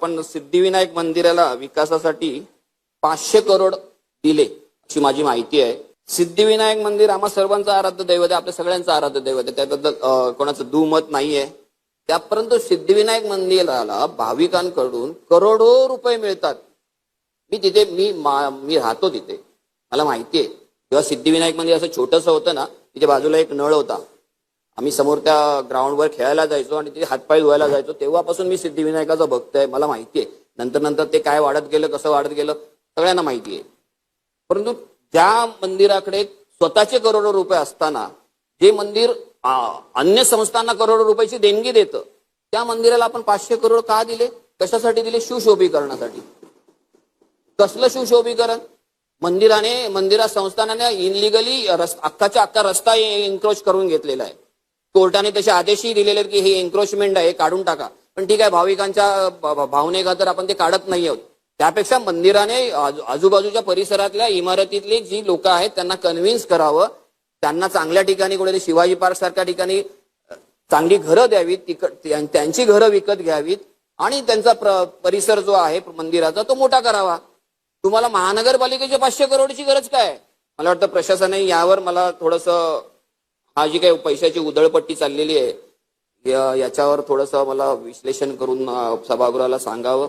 आपण सिद्धिविनायक मंदिराला विकासासाठी 500 करोड दिले अशी माझी माहिती आहे. सिद्धिविनायक मंदिर आम्हा सर्वांचं आराध्य दैवत आहे, आपल्या सगळ्यांचं आराध्य दैवत आहे, त्याबद्दल कोणाचं दुमत नाहीये. त्यापर्यंत सिद्धिविनायक मंदिराला भाविकांकडून करोडो रुपये मिळतात. मी राहतो तिथे, मला माहिती आहे. जेव्हा सिद्धिविनायक मंदिर असं छोटंसं होतं ना, तिथे बाजूला एक नळ होता, आम्ही समोर त्या ग्राउंडवर खेळायला जायचो आणि तिथे हातपाय धुवायला जायचो. तेव्हापासून मी सिद्धिविनायकाचा भक्त आहे, मला माहिती आहे. नंतर ते काय वाढत गेलं, कसं वाढत गेलं सगळ्यांना माहिती आहे. परंतु त्या मंदिराकडे स्वतःचे करोडो रुपये असताना जे मंदिर अन्य संस्थांना करोडो रुपयाची देणगी देतं, त्या मंदिराला आपण 500 करोड का दिले? कशासाठी दिले? शिवशोभीकरणासाठी. कसलं शिवशोभीकरण? मंदिरा संस्थानाने इनलिगली अख्खाच्या अख्खा रस्ता एन्क्रोच करून घेतलेला आहे. कोर्टाने तसे आदेशही दिलेले आहेत की हे एन्क्रोचमेंट आहे, काढून टाका. पण ठीक आहे, भाविकांच्या भावनेखातर आपण ते काढत नाही आहोत. त्यापेक्षा मंदिराने आजूबाजूच्या परिसरातल्या इमारतीतली जी लोक आहेत त्यांना कन्व्हिन्स करावं, त्यांना चांगल्या ठिकाणी कुठे शिवाजी पार्क सारख्या ठिकाणी चांगली घरं द्यावीत, त्यांची घरं विकत घ्यावीत आणि त्यांचा परिसर जो आहे मंदिराचा तो मोठा करावा. तुम्हाला महानगरपालिकेच्या 500 करोडची गरज काय? मला वाटतं प्रशासनाने यावर मला थोडंसं, हा जी काही पैशाची उधळपट्टी चाललेली आहे याच्यावर थोडंसं मला विश्लेषण करून सभागृहाला सांगावं.